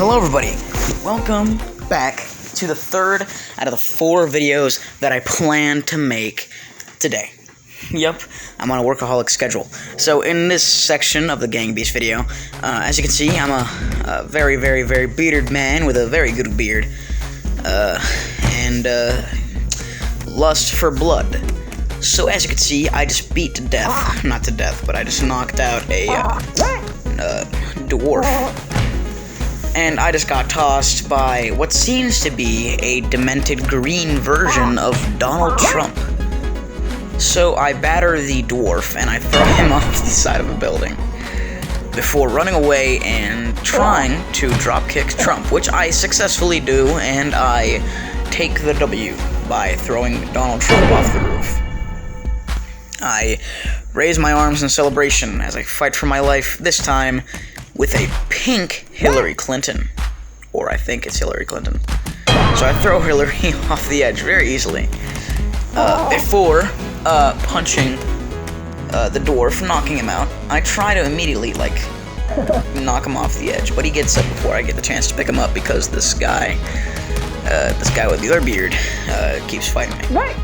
Hello everybody, welcome back to the third out of the 4 videos that I plan to make today. Yep, I'm on a workaholic schedule. So in this section of the Gang Beast video, as you can see, I'm a very bearded man with a very good beard, and lust for blood. So as you can see, I just beat to death, not to death, but I just knocked out a dwarf. And I just got tossed by what seems to be a demented green version of Donald Trump. So I batter the dwarf and I throw him off the side of a building before running away and trying to dropkick Trump, which I successfully do, and I take the W by throwing Donald Trump off the roof. I raise my arms in celebration as I fight for my life, this time with a pink Hillary Clinton. Or I think it's Hillary Clinton. So I throw Hillary off the edge very easily. Before punching the dwarf, knocking him out, I try to immediately, knock him off the edge. But he gets up before I get the chance to pick him up because this guy with the other beard, keeps fighting me. Right.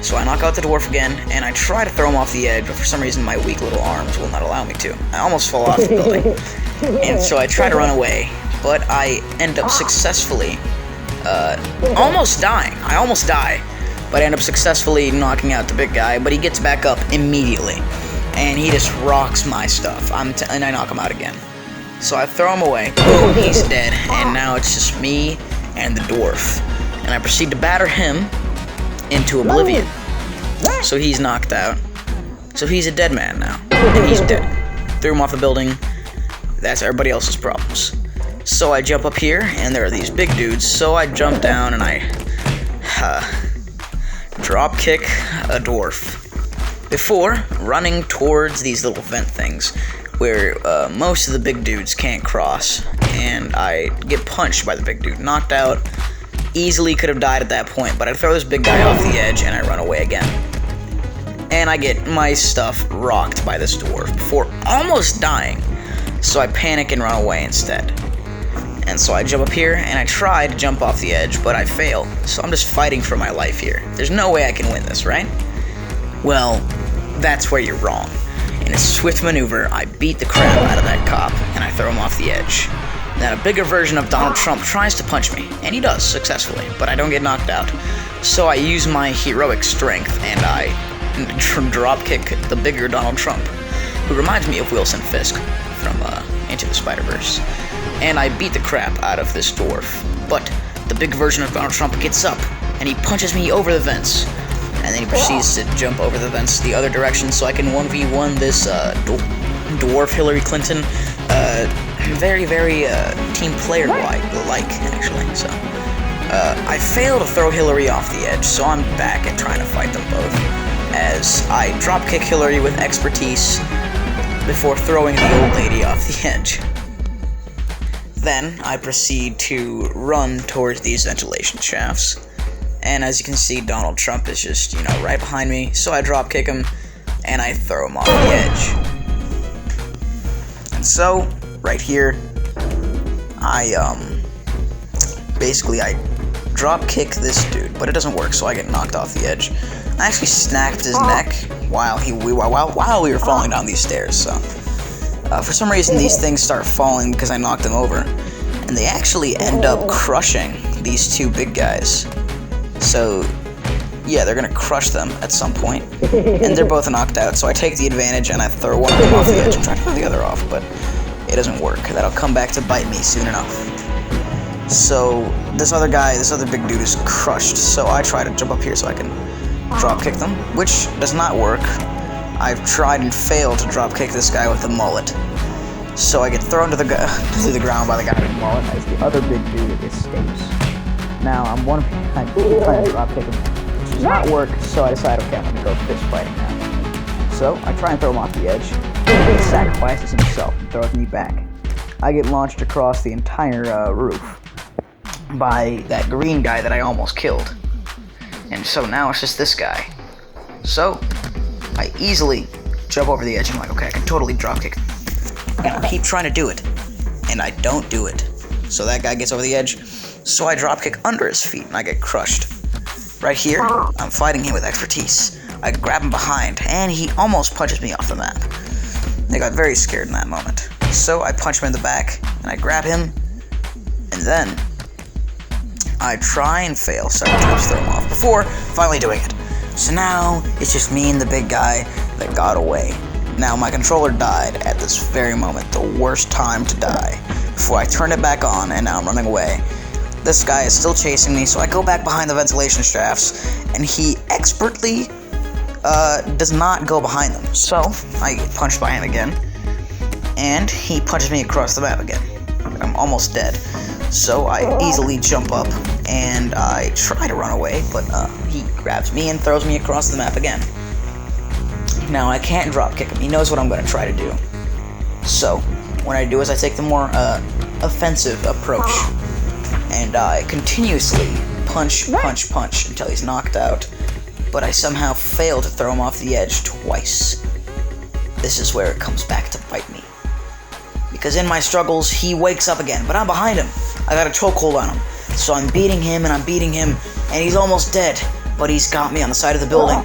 So I knock out the dwarf again, and I try to throw him off the edge, but for some reason my weak little arms will not allow me to. I almost fall off the building. And so I try to run away, but I end up successfully, almost dying. I almost die, but I end up successfully knocking out the big guy, but he gets back up immediately. And he just rocks my stuff, and I knock him out again. So I throw him away, boom, he's dead, and now it's just me and the dwarf. And I proceed to batter him into oblivion. So he's knocked out. So he's a dead man now, and he's dead. Threw him off the building. That's everybody else's problems. So I jump up here, and there are these big dudes, so I jump down and I drop kick a dwarf before running towards these little vent things where most of the big dudes can't cross, and I get punched by the big dude, knocked out. Easily could have died at that point, but I throw this big guy off the edge and I run away again. And I get my stuff rocked by this dwarf before almost dying. So I panic and run away instead. And so I jump up here and I try to jump off the edge, but I fail. So I'm just fighting for my life here. There's no way I can win this, right? Well, that's where you're wrong. In a swift maneuver, I beat the crap out of that cop and I throw him off the edge. Then a bigger version of Donald Trump tries to punch me, and he does, successfully, but I don't get knocked out. So I use my heroic strength, and I dropkick the bigger Donald Trump, who reminds me of Wilson Fisk from Into the Spider-Verse. And I beat the crap out of this dwarf, but the big version of Donald Trump gets up, and he punches me over the vents. And then he proceeds to jump over the vents the other direction, so I can 1v1 this dwarf Hillary Clinton, very team player like actually. So I fail to throw Hillary off the edge, so I'm back at trying to fight them both as I dropkick Hillary with expertise before throwing the old lady off the edge. Then I proceed to run towards these ventilation shafts, and as you can see, Donald Trump is just, right behind me, so I dropkick him and I throw him off the edge. And so right here, I drop kick this dude, but it doesn't work, so I get knocked off the edge. I actually snapped his neck while we were falling down these stairs. So for some reason, these things start falling because I knocked them over, and they actually end up crushing these 2 big guys. So yeah, they're gonna crush them at some point, and they're both knocked out. So I take the advantage and I throw one of them off the edge and try to throw the other off, but it doesn't work. That'll come back to bite me soon enough. So this other big dude is crushed, so I try to jump up here so I can drop kick them, which does not work. I've tried and failed to drop kick this guy with a mullet. So I get thrown to the ground by the guy with the mullet as the other big dude escapes. Now I'm trying to drop kick him, which does not work, so I decide, okay, I'm gonna go fist fighting now. So I try and throw him off the edge. He sacrifices himself and throws me back. I get launched across the entire roof by that green guy that I almost killed. And so now it's just this guy. So I easily jump over the edge and I'm like, okay, I can totally dropkick. And I keep trying to do it, and I don't do it. So that guy gets over the edge. So I dropkick under his feet, and I get crushed. Right here, I'm fighting him with expertise. I grab him behind, and he almost punches me off the map. I got very scared in that moment. So I punch him in the back, and I grab him, and then I try and fail several times to throw him off before finally doing it. So now it's just me and the big guy that got away. Now my controller died at this very moment, the worst time to die, before I turned it back on, and now I'm running away. This guy is still chasing me, so I go back behind the ventilation shafts, and he expertly does not go behind them. So I get punched by him again, and he punches me across the map again. I'm almost dead. So I easily jump up, and I try to run away, but he grabs me and throws me across the map again. Now I can't drop kick him. He knows what I'm going to try to do. So what I do is I take the more offensive approach, and I continuously punch until he's knocked out, but I somehow fail to throw him off the edge twice. This is where it comes back to bite me. Because in my struggles, he wakes up again, but I'm behind him. I got a chokehold on him. So I'm beating him, and he's almost dead, but he's got me on the side of the building.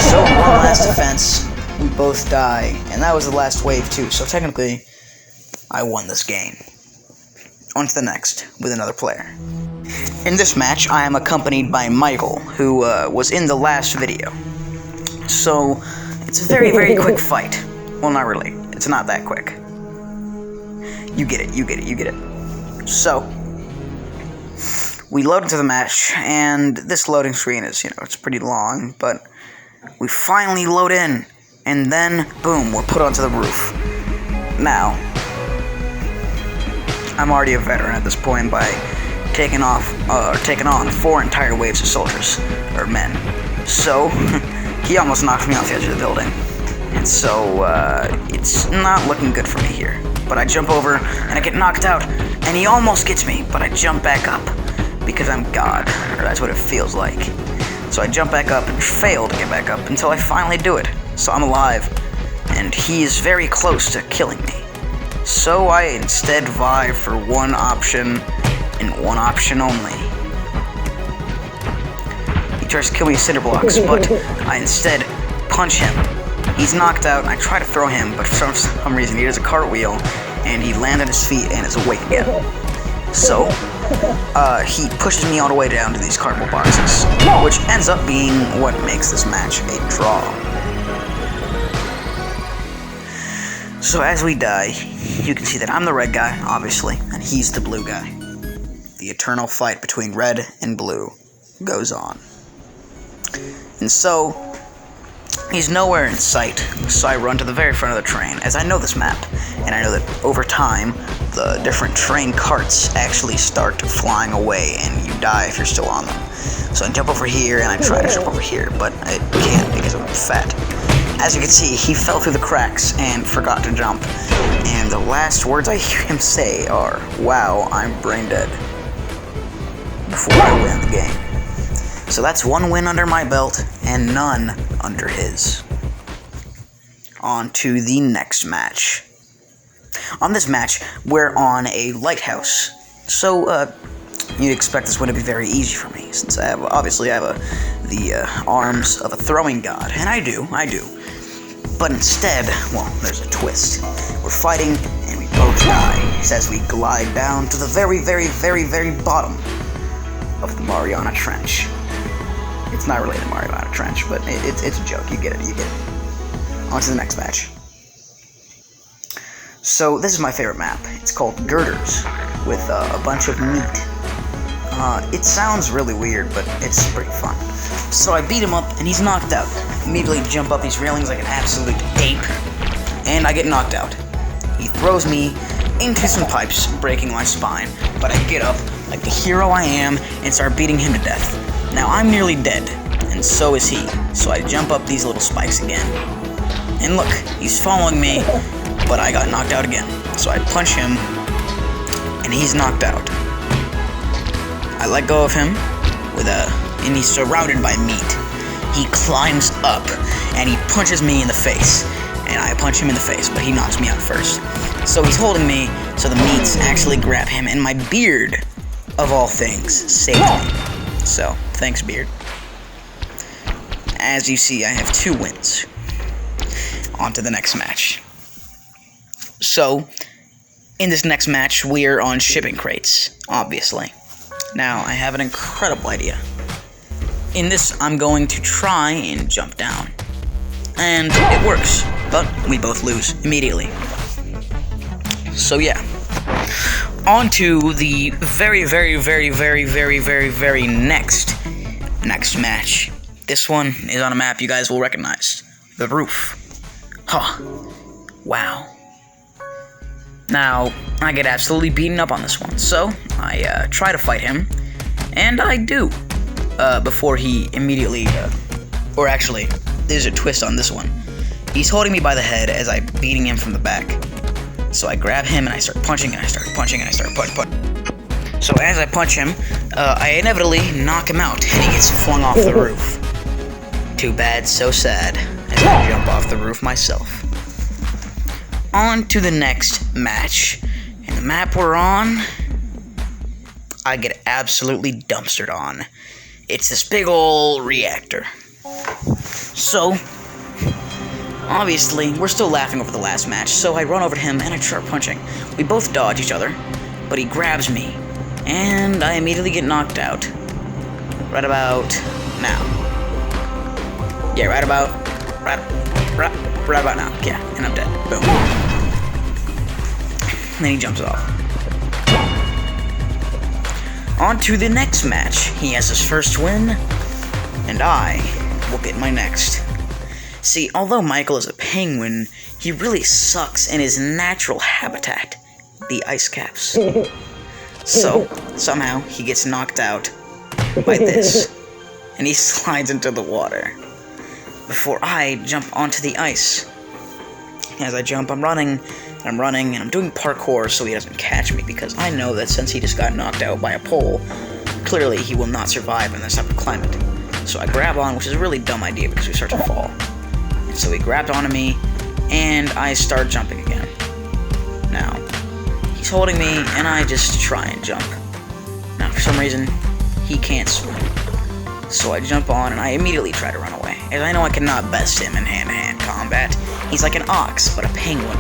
So one last defense, we both die, and that was the last wave too, so technically, I won this game. On to the next, with another player. In this match, I am accompanied by Michael, who was in the last video. So, it's a very, very quick fight. Well, not really. It's not that quick. You get it. So, we load into the match, and this loading screen is, it's pretty long, but we finally load in, and then, boom, we're put onto the roof. Now, I'm already a veteran at this point by taking on 4 entire waves of soldiers, or men. So, he almost knocked me off the edge of the building. And so, it's not looking good for me here. But I jump over, and I get knocked out, and he almost gets me, but I jump back up, because I'm God, or that's what it feels like. So I jump back up and fail to get back up until I finally do it. So I'm alive, and he is very close to killing me. So I instead vie for one option, and one option only. He tries to kill me with cinder blocks, but I instead punch him. He's knocked out, and I try to throw him, but for some reason he does a cartwheel, and he lands on his feet and is awake again. So, he pushes me all the way down to these cardboard boxes, which ends up being what makes this match a draw. So as we die, you can see that I'm the red guy, obviously, and he's the blue guy. The eternal fight between red and blue goes on. And so, he's nowhere in sight, so I run to the very front of the train, as I know this map, and I know that over time, the different train carts actually start flying away, and you die if you're still on them. So I jump over here, and I try to jump over here, but I can't because I'm fat. As you can see, he fell through the cracks and forgot to jump, and the last words I hear him say are, "Wow, I'm brain dead," before I win the game. So that's one win under my belt, and none under his. On to the next match. On this match, we're on a lighthouse. So, you'd expect this one to be very easy for me, since I have the arms of a throwing god, and I do. But instead, well, there's a twist. We're fighting, and we both die, as we glide down to the very, very, very, very bottom of the Mariana Trench. It's not really the Mariana Trench, but it's a joke. You get it. On to the next match. So, this is my favorite map. It's called Girders, with a bunch of meat. It sounds really weird, but it's pretty fun. So I beat him up, and he's knocked out. Immediately jump up these railings like an absolute ape, and I get knocked out. He throws me into some pipes, breaking my spine, but I get up, like the hero I am, and start beating him to death. Now I'm nearly dead, and so is he, so I jump up these little spikes again. And look, he's following me, but I got knocked out again. So I punch him, and he's knocked out. I let go of him, and he's surrounded by meat. He climbs up, and he punches me in the face. And I punch him in the face, but he knocks me out first. So he's holding me, So the meats actually grab him, and my beard, of all things, saved me. So, thanks, beard. As you see, I have 2 wins. On to the next match. So, in this next match, we are on shipping crates, obviously. Now, I have an incredible idea. In this, I'm going to try and jump down. And it works, but we both lose immediately. So yeah. On to the very next match. This one is on a map you guys will recognize. The roof. Huh. Wow. Now, I get absolutely beaten up on this one, so I try to fight him, and I do. Before he immediately, or actually, there's a twist on this one. He's holding me by the head as I'm beating him from the back. So I grab him and I start punching and I start punching and I start punching. So as I punch him, I inevitably knock him out and he gets flung off the roof. Too bad, so sad, as I jump off the roof myself. On to the next match. And the map we're on, I get absolutely dumpstered on. It's this big ol' reactor. So, obviously, we're still laughing over the last match, so I run over to him and I start punching. We both dodge each other, but he grabs me, and I immediately get knocked out. Right about now. Yeah, right about now. Yeah, and I'm dead. Boom. And then he jumps off. On to the next match. He has his first win, and I will get my next. See, although Michael is a penguin, he really sucks in his natural habitat, the ice caps. So, somehow, he gets knocked out by this, and he slides into the water before I jump onto the ice. As I jump, I'm running, and I'm doing parkour so he doesn't catch me, because I know that since he just got knocked out by a pole, clearly he will not survive in this type of climate. So I grab on, which is a really dumb idea because we start to fall. So he grabbed onto me, and I start jumping again. Now, he's holding me, and I just try and jump. Now, for some reason, he can't swim. So I jump on, and I immediately try to run away, as I know I cannot best him in hand-to-hand combat. He's like an ox, but a penguin,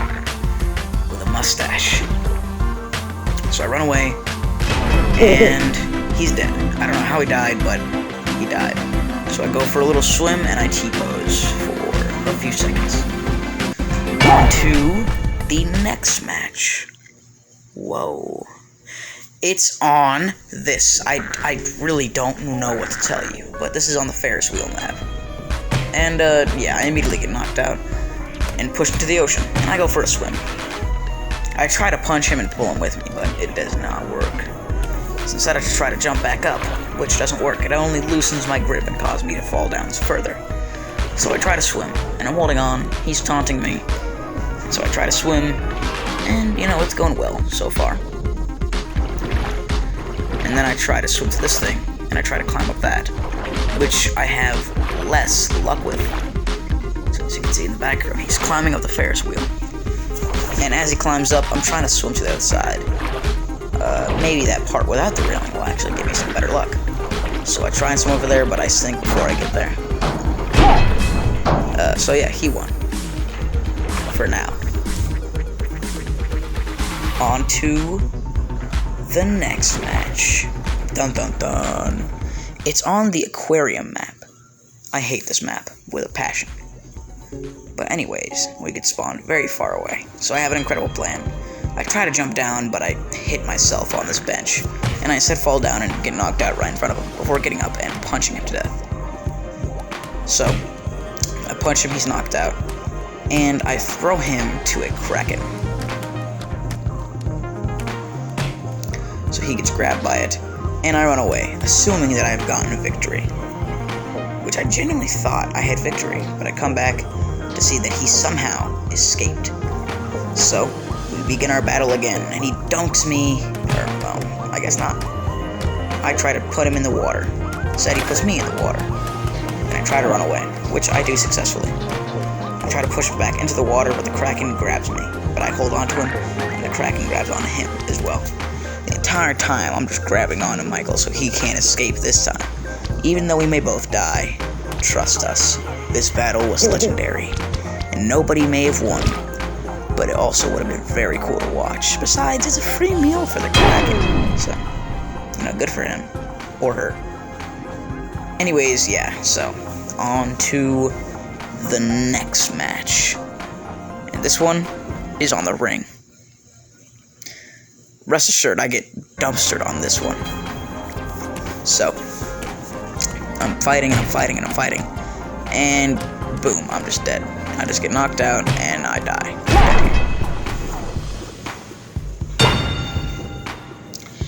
with a mustache. So I run away, and he's dead. I don't know how he died, but he died. So I go for a little swim, and I T-pose for a few seconds. On to the next match. Whoa. It's on this. I really don't know what to tell you, but this is on the Ferris wheel map. And, yeah, I immediately get knocked out and pushed into the ocean, and I go for a swim. I try to punch him and pull him with me, but it does not work. So instead I just try to jump back up, which doesn't work. It only loosens my grip and causes me to fall down further. So I try to swim, and I'm holding on. He's taunting me. So I try to swim, and, you know, it's going well so far. And then I try to swim to this thing, and I try to climb up that, which I have less luck with. So as you can see in the background, he's climbing up the Ferris wheel. And as he climbs up, I'm trying to swim to the other side. Maybe that part without the railing will actually give me some better luck. So I try and swim over there, but I sink before I get there. So yeah, he won. For now. On to the next match. Dun dun dun. It's on the aquarium map. I hate this map with a passion. But anyways, we get spawned very far away. So I have an incredible plan. I try to jump down, but I hit myself on this bench. And I instead fall down and get knocked out right in front of him before getting up and punching him to death. So, I punch him, he's knocked out. And I throw him to a kraken. So he gets grabbed by it, and I run away, assuming that I've gotten victory. Which I genuinely thought I had victory, but I come back to see that he somehow escaped. So, we begin our battle again, and he dunks me, or, well, I guess not. I try to put him in the water. Instead, he puts me in the water. And I try to run away, which I do successfully. I try to push him back into the water, but the kraken grabs me. But I hold on to him, and the Kraken grabs onto him as well. The entire time, I'm just grabbing onto Michael so he can't escape this time. Even though we may both die, trust us, this battle was legendary. And nobody may have won, but it also would have been very cool to watch. Besides, it's a free meal for the Kraken, so, good for him. Or her. Anyways, yeah, so, on to the next match. And this one is on the ring. Rest assured, I get dumpstered on this one. So, I'm fighting and I'm fighting and I'm fighting. And boom, I'm just dead. I just get knocked out and I die.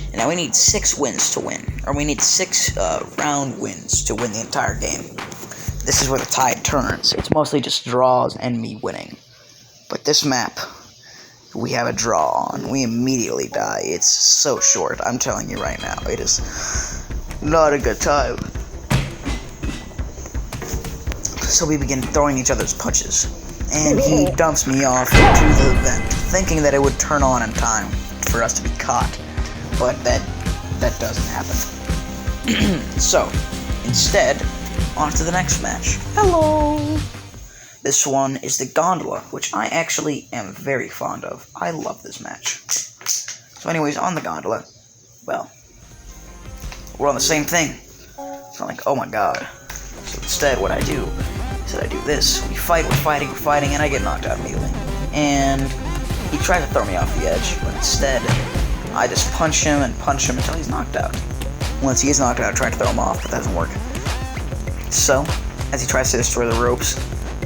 And now we need 6 wins to win. Or we need 6 round wins to win the entire game. This is where the tide turns. It's mostly just draws and me winning. But this map, we have a draw on. We immediately die. It's so short. I'm telling you right now. It is not a good time. So we begin throwing each other's punches. And he dumps me off into the vent, thinking that it would turn on in time for us to be caught. But that doesn't happen. So, instead, on to the next match. Hello! This one is the Gondola, which I actually am very fond of. I love this match. So anyways, on the Gondola, well, we're on the same thing. So I'm like, oh my god. So instead, what I do is that I do this. We fight, we're fighting, and I get knocked out immediately. And he tries to throw me off the edge, but instead, I just punch him until he's knocked out. Once he is knocked out, I try to throw him off, but that doesn't work. So, as he tries to destroy the ropes,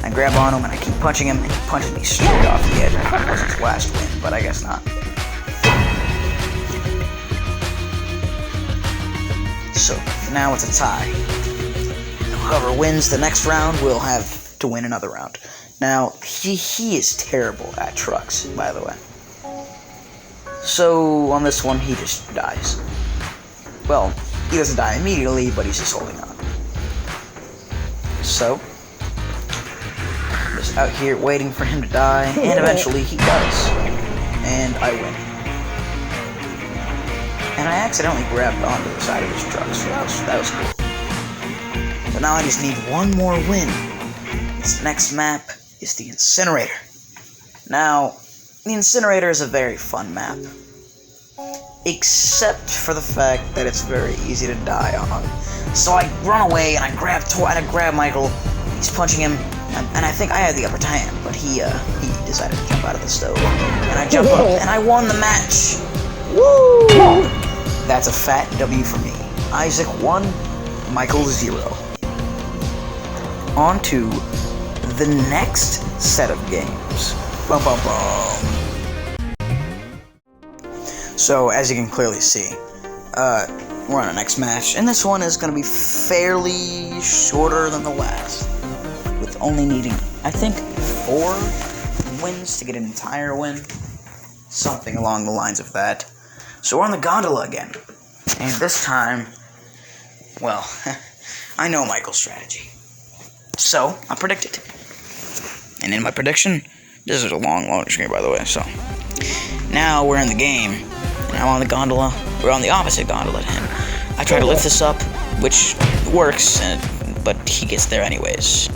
I grab on him and I keep punching him, and he punches me straight off the edge. I thought it was his last win, but I guess not. So, now it's a tie. Whoever wins the next round will have to win another round. Now, he is terrible at trucks, by the way. So, on this one, he just dies. Well, he doesn't die immediately, but he's just holding on. So, I'm just out here waiting for him to die, and eventually he does. And I win. And I accidentally grabbed onto the side of his truck, so that was cool. So now I just need one more win. This next map is the Incinerator. Now, the Incinerator is a very fun map. Except for the fact that it's very easy to die on. So I run away and I grab Michael. He's punching him, and I think I had the upper hand, but he decided to jump out of the stove. And I jump up and I won the match. Woo! That's a fat W for me. Isaac 1, Michael 0. On to the next set of games. Bum, bum, bum. So, as you can clearly see, we're on the next match, and this one is going to be fairly shorter than the last, with only needing, I think, 4 wins to get an entire win, something along the lines of that. So we're on the Gondola again, and this time, well, I know Michael's strategy, so I predict it. And in my prediction, this is a long loading screen, by the way, so now we're in the game. I'm on the gondola. We're on the opposite gondola to him. I try to lift this up, which works, but he gets there anyways.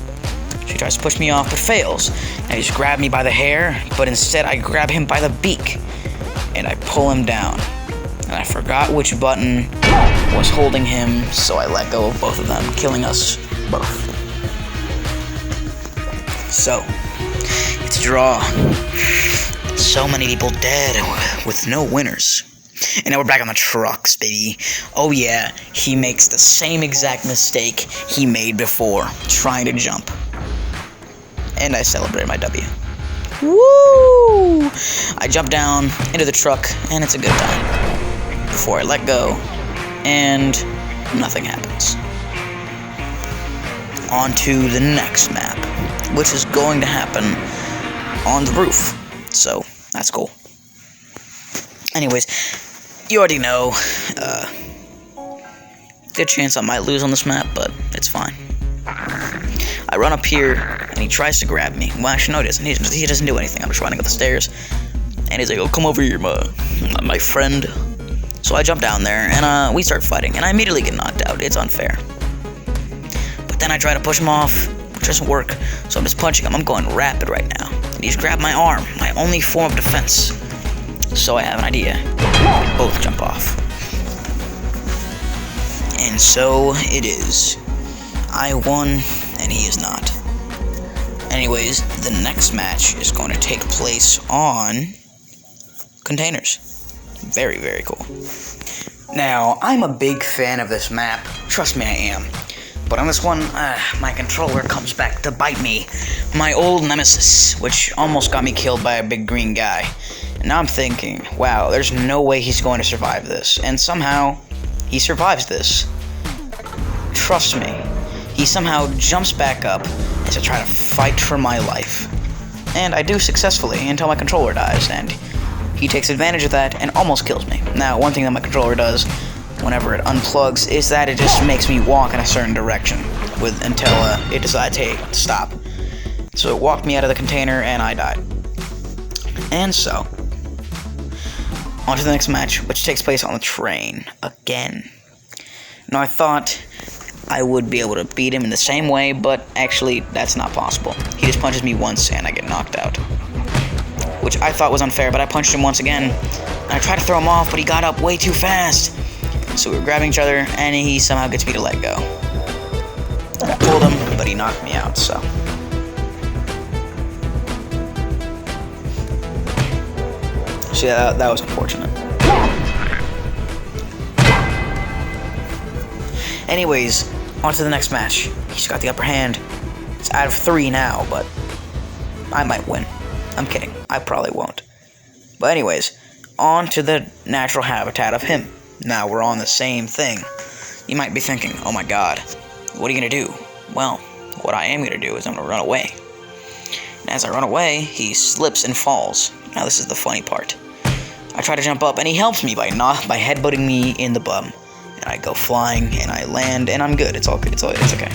She tries to push me off, but fails. And he just grabbed me by the hair, but instead I grab him by the beak, and I pull him down. And I forgot which button was holding him, so I let go of both of them, killing us both. So, it's a draw. So many people dead with no winners. And now we're back on the trucks, baby. Oh yeah, he makes the same exact mistake he made before, trying to jump. And I celebrate my W. Woo! I jump down into the truck, and it's a good time. Before I let go, and nothing happens. On to the next map, which is going to happen on the roof. So, that's cool. Anyways, you already know, good chance I might lose on this map, but it's fine. I run up here, and he tries to grab me. Well, actually, no, he doesn't. He doesn't do anything. I'm just running up the stairs. And he's like, "Oh, come over here, my friend." So I jump down there, and we start fighting, and I immediately get knocked out. It's unfair. But then I try to push him off, which doesn't work. So I'm just punching him. I'm going rapid right now. And he's grabbed my arm, my only form of defense. So I have an idea. We both jump off. And so it is. I won, and he is not. Anyways, the next match is going to take place on containers. Very, very cool. Now, I'm a big fan of this map. Trust me, I am. But on this one, my controller comes back to bite me. My old nemesis, which almost got me killed by a big green guy. And now I'm thinking, wow, there's no way he's going to survive this. And somehow, he survives this. Trust me. He somehow jumps back up as I try to fight for my life. And I do successfully until my controller dies, and he takes advantage of that and almost kills me. Now, one thing that my controller does whenever it unplugs is that it just makes me walk in a certain direction until it decides, hey, stop. So it walked me out of the container and I died. And so, on to the next match, which takes place on the train again. Now, I thought I would be able to beat him in the same way, but actually, that's not possible. He just punches me once and I get knocked out. Which I thought was unfair, but I punched him once again. And I tried to throw him off, but he got up way too fast. So we were grabbing each other, and he somehow gets me to let go. I pulled him, but he knocked me out, so. So yeah, that was unfortunate. Anyways, on to the next match. He's got the upper hand. It's out of 3 now, but I might win. I'm kidding. I probably won't. But anyways, on to the natural habitat of him. Now we're on the same thing. You might be thinking, oh my god, what are you going to do? Well, what I am going to do is I'm going to run away. And as I run away, he slips and falls. Now this is the funny part. I try to jump up, and he helps me by headbutting me in the bum. And I go flying, and I land, and I'm good. It's all good. It's okay.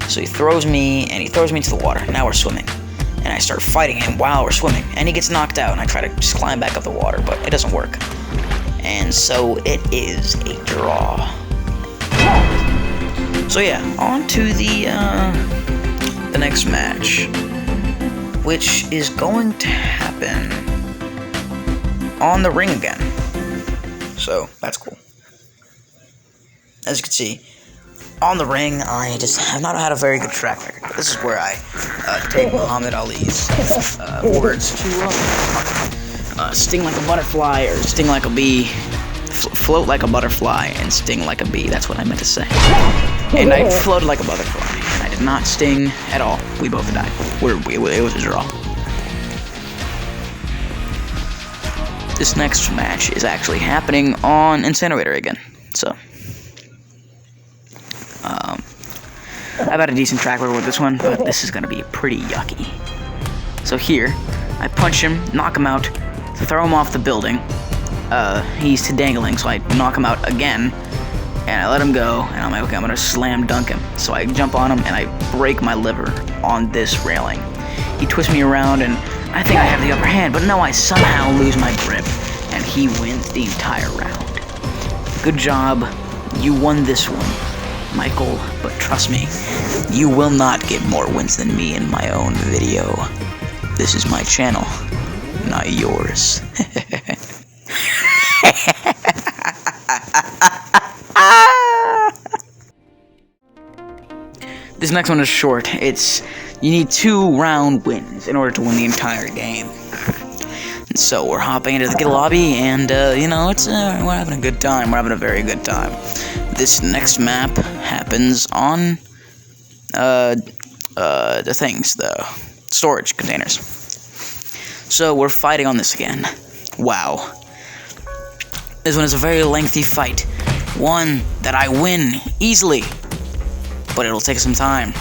So he throws me into the water. Now we're swimming. And I start fighting him while we're swimming. And he gets knocked out, and I try to just climb back up the water, but it doesn't work. And so it is a draw. So yeah, on to the next match, which is going to happen on the ring again. So that's cool. As you can see, on the ring, I just have not had a very good track record. This is where I take Muhammad Ali's words to sting like a butterfly, or sting like a bee, float like a butterfly, and sting like a bee. That's what I meant to say. And I floated like a butterfly. I did not sting at all. We both died. It was a draw. This next match is actually happening on Incinerator again. So, I've had a decent track record with this one, but this is going to be pretty yucky. So here, I punch him, knock him out, throw him off the building. He's dangling, so I knock him out again, and I let him go, and I'm like, okay, I'm going to slam dunk him. So I jump on him, and I break my liver on this railing. He twists me around, and I think I have the upper hand, but no, I somehow lose my grip, and he wins the entire round. Good job. You won this one, Michael, but trust me, you will not get more wins than me in my own video. This is my channel, not yours. This next one is short. You need 2-round wins in order to win the entire game. And so we're hopping into the lobby, and we're having a good time. We're having a very good time. This next map happens on the storage containers. So we're fighting on this again. Wow. This one is a very lengthy fight. One that I win easily, but it'll take some time.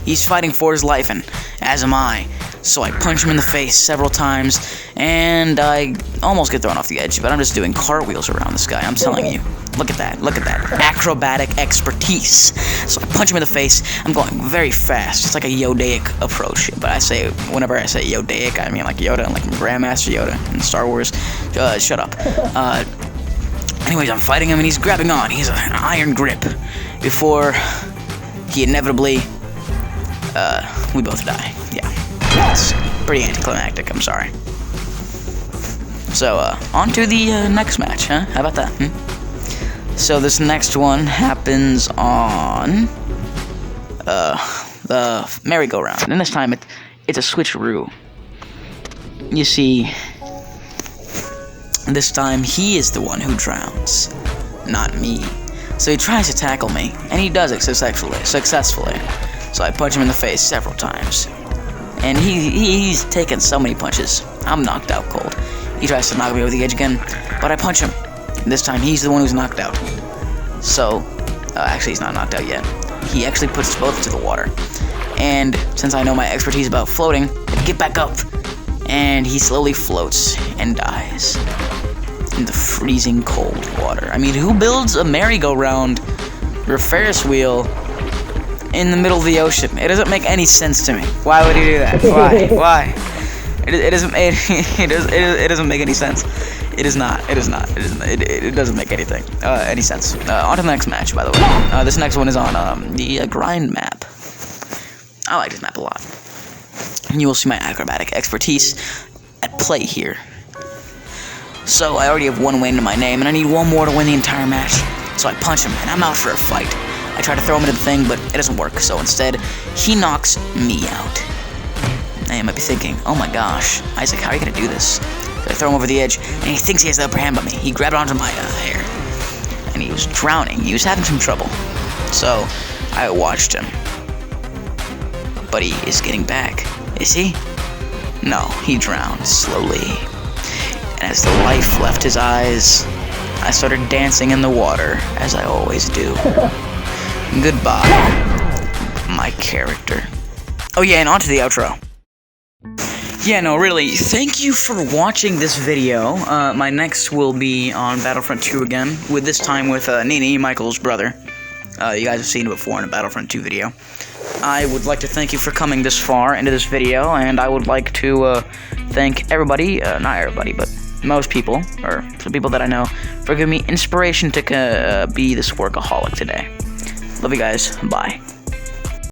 He's fighting for his life, and as am I. So I punch him in the face several times, and I almost get thrown off the edge, but I'm just doing cartwheels around this guy. I'm telling you. Look at that. Look at that. Acrobatic expertise. So I punch him in the face. I'm going very fast. It's like a Yodaic approach. But whenever I say Yodaic, I mean like Yoda, like Grandmaster Yoda in Star Wars. Shut up. Anyways, I'm fighting him, and he's grabbing on. He's an iron grip. Before he inevitably, we both die. Yeah. It's pretty anticlimactic, I'm sorry. So, on to the next match, huh? How about that? So this next one happens on the merry-go-round, and this time it's a switcheroo. You see, this time he is the one who drowns, not me. So he tries to tackle me, and he does it successfully. So I punch him in the face several times, and he's taken so many punches. I'm knocked out cold. He tries to knock me over the edge again, but I punch him. This time he's the one who's knocked out. So, actually he's not knocked out yet. He actually puts us both into the water. And since I know my expertise about floating, I get back up. And he slowly floats and dies in the freezing cold water. I mean, who builds a merry-go-round or Ferris wheel in the middle of the ocean? It doesn't make any sense to me. Why would he do that? Why? It doesn't make any sense. It doesn't make any sense. On to the next match, by the way. This next one is on the grind map. I like this map a lot. And you will see my acrobatic expertise at play here. So I already have one win to my name, and I need one more to win the entire match. So I punch him, and I'm out for a fight. I try to throw him into the thing, but it doesn't work. So instead, he knocks me out. Now you might be thinking, oh my gosh, Isaac, how are you gonna do this? I throw him over the edge, and he thinks he has the upper hand on me. He grabbed onto my hair, and he was drowning. He was having some trouble. So I watched him. But he is getting back. Is he? No, he drowned slowly. And as the life left his eyes, I started dancing in the water, as I always do. Goodbye, my character. Oh yeah, and on to the outro. Yeah, no, really, thank you for watching this video. My next will be on Battlefront 2 again, with this time with Nini, Michael's brother. You guys have seen it before in a Battlefront 2 video. I would like to thank you for coming this far into this video, and I would like to thank everybody, not everybody, but most people, or some people that I know, for giving me inspiration to be this workaholic today. Love you guys. Bye.